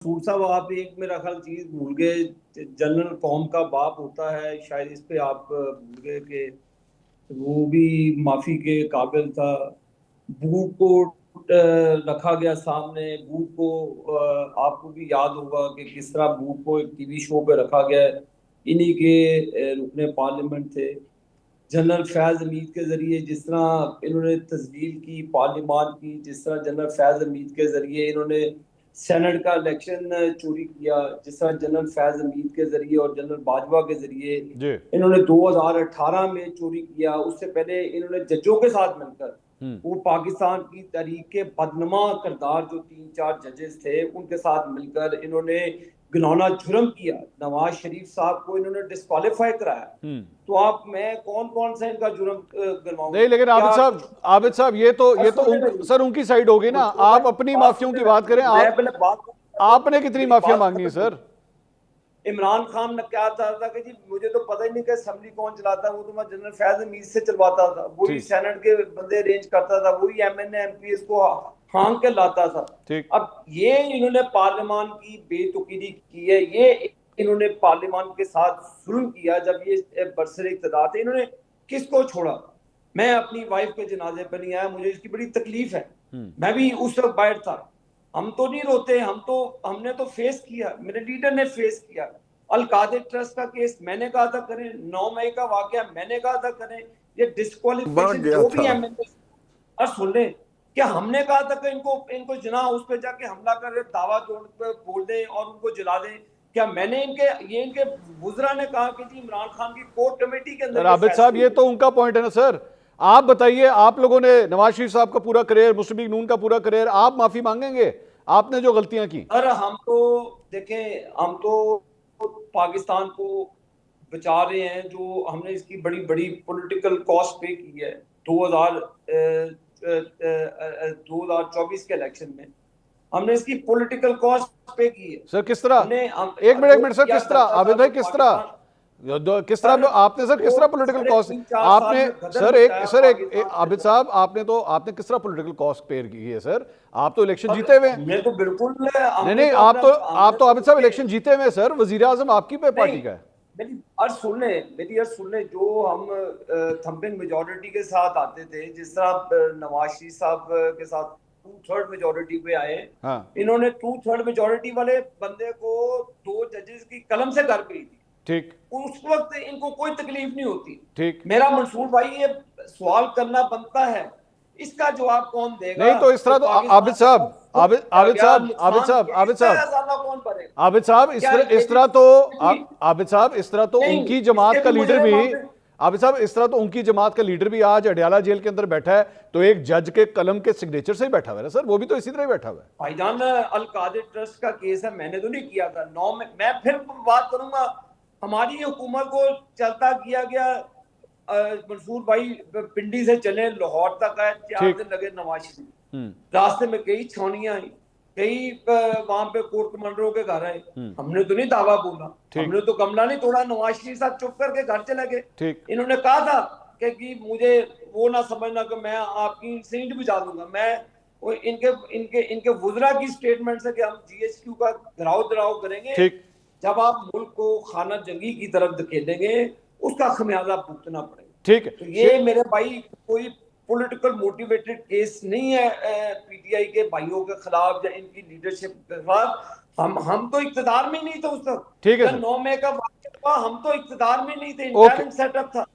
Food साहब, आप एक मेरा ख्याल चीज भूल गए। जनरल कौम का बाप होता है, शायद इस पे आप भूल गए कि वो भी माफी के काबिल था। बूट को रखा गया सामने। बूट को आपको भी याद होगा कि किस तरह बूट को एक टीवी शो पे रखा गया है। इन्हीं के रुकने पार्लियामेंट थे। जनरल फैज हमीद के जरिए जिस तरह इन्होंने तस्दील की पार्लियामान की, जिस तरह जनरल फैज हमीद के जरिए इन्होंने सेनेट का इलेक्शन चोरी किया, जिस तरह जनरल फैज हमीद के जरिए और जनरल बाजवा के जरिए जी। इन्होंने 2018 में चोरी किया। उससे पहले इन्होंने जजों के साथ मिलकर हम्म। वो पाकिस्तान की तारीख के बदनमा करदार जो 3-4 जजेस थे उनके साथ मिलकर इन्होंने घिनौना जुर्म किया। नवाज शरीफ साहब को इन्होंने डिस्क्वालीफाई कराया। हम्म। तो आप मैं कौन कौन सा इनका जुर्म गिनवाऊं? नहीं, लेकिन क्या आबिद साहब, ये तो सुनने मेरी सर उनकी साइड होगी ना। तो आप भाई अपनी बात माफियों सुनने की बात करें। मेरी, मैं पहले बात करता हूँ, आपने कितनी मेरी माफिया बात मांगनी है खत्म सर? करो। इमरान खान ने क्या था कि जी मुझे तो पता ही नहीं कि असेंबली कौन चलाता है, वो तो मैं जनरल फैज हमीद से चलवाता था, वही ठीक। सेनेट के बंदे अरेंज करता था, वही एमएनए एमपीएस को हांग के लाता था। ठीक। अब ये इन्होंने पार्लियामान की बेतुकीदी की है। ये इन्होंने पार्लियामान के साथ जुल्म किया जब ये बरसर इक़्तिदार थे। इन्होंने किसको छोड़ा? मैं अपनी वाइफ के जनाजे पर नहीं आया, मुझे इसकी बड़ी तकलीफ है। हम्म। मैं भी उस वक्त बाहर था। हम तो नहीं रोते, हमने तो फेस किया, मेरे लीडर ने फेस किया। अल कादिर ट्रस्ट का केस मैंने कहा था करें, 9 मई का वाकया मैंने कहा था करें। ये भाग डिस्क्वालिफिकेशन गया जो भी था। एमएनए और सुन ले, क्या हमने कहा था कि इनको इनको जना उस पर जाके हमला कर दावा जोड़ पे बोल दें और उनको जला दें? क्या मैंने इनके वुजरा ने कहा कि जी इमरान खान की कोर कमेटी के सर अंदर ये आबिद साहब, फैसले ये हुए? तो उनका पॉइंट है ना सर। आप बताइए, आप लोगों ने नवाज शरीफ साहब का पूरा करियर, मुस्लिम लीग नून का पूरा करियर, आप माफी मांगेंगे आपने जो गलतियां की? सर हम तो देखें, हम तो पाकिस्तान को बचा रहे हैं। जो हमने इसकी बड़ी बड़ी पॉलिटिकल कॉस्ट पे की है 2024 के इलेक्शन में, हमने इसकी पॉलिटिकल कॉस्ट पे की है। सर किस तरह? एक जो मिनट सर, किया किस तरह करता था आबिद भाई, जो किस तरह? पाकिस्तान, किस सर तरह आपने सर किस जो तरह पॉलिटिकल साढ़े कॉस्ट? 3-4 साल आपने में गदर सर मचाया पाकिस्तान के आबिद अंदर। साहब, आपने किस तरह पॉलिटिकल कॉस्ट पेयर की है सर? आप तो इलेक्शन सर जीते हुए हैं। हमने तो बिल्कुल, नहीं हमने नहीं, तो अपना, हमने आप तो तो आबिद साहब देखिए, इलेक्शन जीते हुए हैं सर। वजीर आजम आपकी नहीं, पार्टी का है। मेरी अर्ज सुन ले, जो हम थंपिंग मेजोरिटी के साथ आते थे, जिस तरह नवाज शरीफ साहब के साथ 2/3 मेजोरिटी पे आए। हाँ। इन्होंने 2/3 मेजोरिटी वाले बंदे को 2 जजेस की कलम से कर गई थी। ठीक। उस वक्त इनको कोई तकलीफ नहीं होती। ठीक। मेरा मंसूर भाई, ये सवाल करना बनता है, इसका जवाब कौन देगा नहीं तो इस कि तरह तो पाकिस्तान आबिद का साहब, सब कुछ चला गया, आबिद नुकसान साहब, किया, आबिद इसका साहब, हर्जाना कौन भरेगा? आबिद साहब, क्या ये इस भी तरह तो जी, आबिद साहब, इस तरह तो नहीं, उनकी जमात इसके का भी लीडर मुझे भी, मामले। आबिद साहब, इस तरह तो उनकी जमात का लीडर भी आज अडयाला जेल के अंदर बैठा है, तो एक जज के कलम के सिग्नेचर से ही बैठा हुआ है ना सर। वो भी तो इसी तरह ही बैठा हुआ है। भाईजान, अल कादिर ट्रस्ट का केस है, मैंने तो नहीं किया था। 9 में मैं फिर बात करूंगा। हमारी हुकूमत को चलता किया गया। मंसूर भाई, पिंडी से चले लाहौर तक आए, 4 दिन ठीक। लगे नवाज शरीफ। हम्म। रास्ते में कई छावनियां आई, कई वहां पे कोर्ट कमांडरों के घर आए। हम्म। हमने तो नहीं दावा बोला, ठीक। हमने तो कमला नहीं तोड़ा। नवाज शरीफ साहब चुप करके घर चले गए। ठीक। इन्होंने कहा था कि मुझे वो ना समझना कि मैं आपकी सीट बुझा दूंगा। मैं वो इनके इनके इनके वुजरा की स्टेटमेंट है कि हम जीएचक्यू का घराव धराव करेंगे। ठीक। जब आप मुल्क को खाना जंगी की तरफ धकेलेंगे, उसका खमियाजा भुगतना पड़ेगा। ठीक तो है। ये मेरे भाई कोई पॉलिटिकल मोटिवेटेड केस नहीं है पीटीआई के भाइयों के खिलाफ या इनकी लीडरशिप के खिलाफ। हम तो इक्तदार में नहीं थे उस वक्त ठीक है जब सर। 9 मई का वाकया हुआ। हम तो इक्तदार में नहीं थे, ओके। इंटरिम सेटअप था।